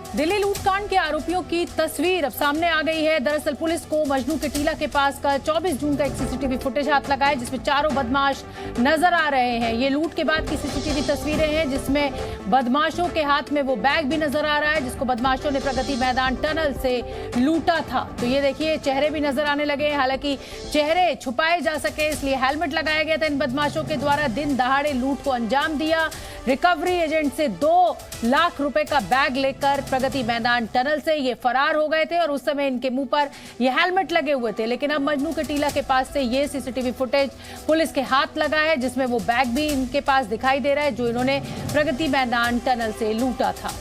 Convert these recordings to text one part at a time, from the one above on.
दिल्ली लूटकांड के आरोपियों की तस्वीर अब सामने आ गई है। दरअसल पुलिस को मजनू के टीला के पास का 24 जून का एक सीसीटीवी फुटेज हाथ लगा है, जिसमें चारों बदमाश नजर आ रहे हैं। ये लूट के बाद की सीसीटीवी तस्वीरें हैं, जिसमें बदमाशों के हाथ में वो बैग भी नजर आ रहा है जिसको बदमाशों ने प्रगति मैदान टनल से लूटा था। तो ये देखिए, चेहरे भी नजर आने लगे। हालांकि चेहरे छुपाए जा सके इसलिए हेलमेट लगाया गया था। इन बदमाशों के द्वारा दिन दहाड़े लूट को अंजाम दिया। रिकवरी एजेंट से 2 लाख रुपए का बैग लेकर प्रगति मैदान टनल से ये फरार हो गए थे और उस समय इनके मुंह पर ये हेलमेट लगे हुए थे। लेकिन अब मजनू के टीला के पास से ये सीसीटीवी फुटेज पुलिस के हाथ लगा है, जिसमें वो बैग भी इनके पास दिखाई दे रहा है जो इन्होंने प्रगति मैदान टनल से लूटा था।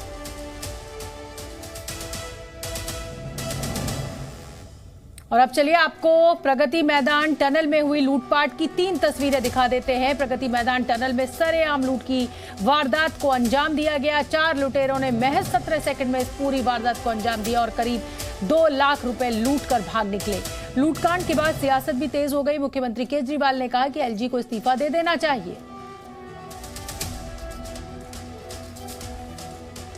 और अब चलिए आपको प्रगति मैदान टनल में हुई लूटपाट की 3 तस्वीरें दिखा देते हैं। प्रगति मैदान टनल में सरेआम लूट की वारदात को अंजाम दिया गया। 4 लुटेरों ने महज 17 सेकंड में इस पूरी वारदात को अंजाम दिया और करीब 2 लाख रुपए लूट कर भाग निकले। लूटकांड के बाद सियासत भी तेज हो गई। मुख्यमंत्री केजरीवाल ने कहा कि एलजी को इस्तीफा दे देना चाहिए।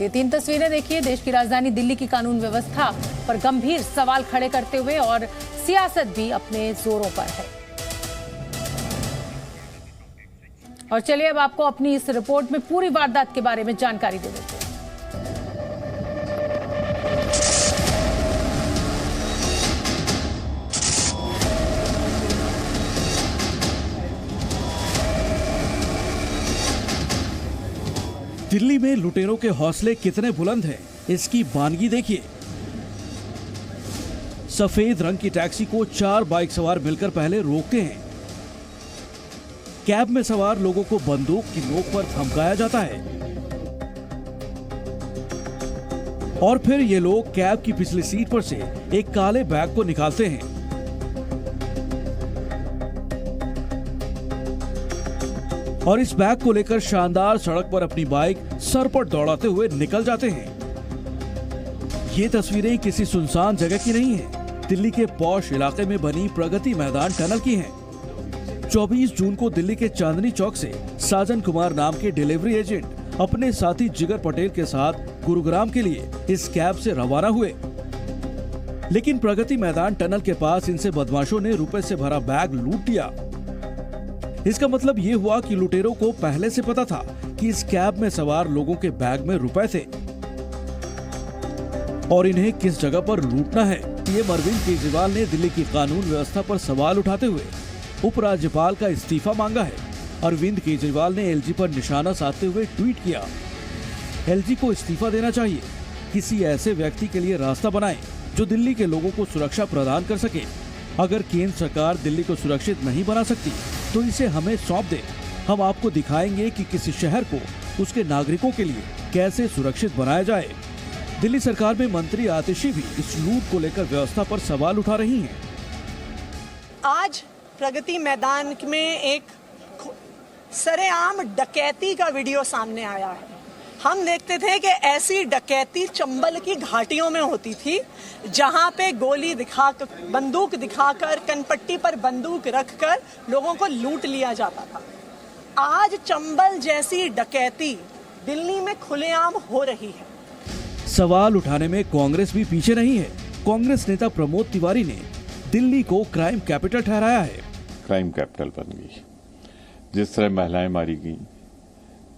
ये 3 तस्वीरें देखिए, देश की राजधानी दिल्ली की कानून व्यवस्था पर गंभीर सवाल खड़े करते हुए, और सियासत भी अपने जोरों पर है। और चलिए अब आपको अपनी इस रिपोर्ट में पूरी वारदात के बारे में जानकारी दे देते हैं। दिल्ली में लुटेरों के हौसले कितने बुलंद हैं, इसकी बानगी देखिए। सफेद रंग की टैक्सी को 4 बाइक सवार मिलकर पहले रोकते हैं। कैब में सवार लोगों को बंदूक की नोक पर धमकाया जाता है और फिर ये लोग कैब की पिछली सीट पर से एक काले बैग को निकालते हैं। और इस बैग को लेकर शानदार सड़क पर अपनी बाइक सर पर दौड़ाते हुए निकल जाते हैं। ये तस्वीरें किसी सुनसान जगह की नहीं है, दिल्ली के पॉश इलाके में बनी प्रगति मैदान टनल की हैं। 24 जून को दिल्ली के चांदनी चौक से साजन कुमार नाम के डिलीवरी एजेंट अपने साथी जिगर पटेल के साथ गुरुग्राम के लिए इस कैब से रवाना हुए। लेकिन प्रगति मैदान टनल के पास इनसे बदमाशों ने रुपए से भरा बैग लूट लिया। इसका मतलब ये हुआ कि लुटेरों को पहले से पता था कि इस कैब में सवार लोगों के बैग में रुपए थे और इन्हें किस जगह पर लूटना है। सीएम अरविंद केजरीवाल ने दिल्ली की कानून व्यवस्था पर सवाल उठाते हुए उपराज्यपाल का इस्तीफा मांगा है। अरविंद केजरीवाल ने एलजी पर निशाना साधते हुए ट्वीट किया, एलजी को इस्तीफा देना चाहिए। किसी ऐसे व्यक्ति के लिए रास्ता बनाएं जो दिल्ली के लोगों को सुरक्षा प्रदान कर सके। अगर केंद्र सरकार दिल्ली को सुरक्षित नहीं बना सकती तो इसे हमें सौंप दे। हम आपको दिखाएंगे कि किसी शहर को उसके नागरिकों के लिए कैसे सुरक्षित बनाया जाए। दिल्ली सरकार में मंत्री आतिशी भी इस लूट को लेकर व्यवस्था पर सवाल उठा रही हैं। आज प्रगति मैदान में एक सरेआम डकैती का वीडियो सामने आया है। हम देखते थे कि ऐसी डकैती चंबल की घाटियों में होती थी, जहां पे गोली दिखाकर, बंदूक दिखाकर, कनपट्टी पर बंदूक रखकर लोगों को लूट लिया जाता था। आज चंबल जैसी डकैती दिल्ली में खुलेआम हो रही है। सवाल उठाने में कांग्रेस भी पीछे नहीं है। कांग्रेस नेता प्रमोद तिवारी ने दिल्ली को क्राइम कैपिटल ठहराया है। क्राइम कैपिटल बन गई। जिस तरह महिलाएं मारी गई,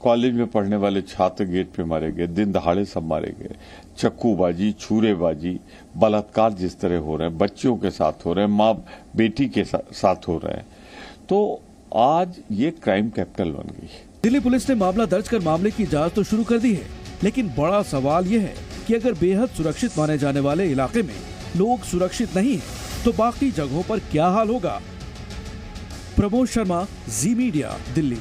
कॉलेज में पढ़ने वाले छात्र गेट पे मारे गए, दिन दहाड़े सब मारे गए, चक्कूबाजी, छुरेबाजी, बलात्कार जिस तरह हो रहे हैं, बच्चियों के साथ हो रहे हैं, माँ बेटी के साथ हो रहे हैं, तो आज ये क्राइम कैपिटल बन गई। दिल्ली पुलिस ने मामला दर्ज कर मामले की जांच तो शुरू कर दी है, लेकिन बड़ा सवाल ये है कि अगर बेहद सुरक्षित माने जाने वाले इलाके में लोग सुरक्षित नहीं हैं, तो बाकी जगहों पर क्या हाल होगा। प्रमोद शर्मा, जी मीडिया, दिल्ली।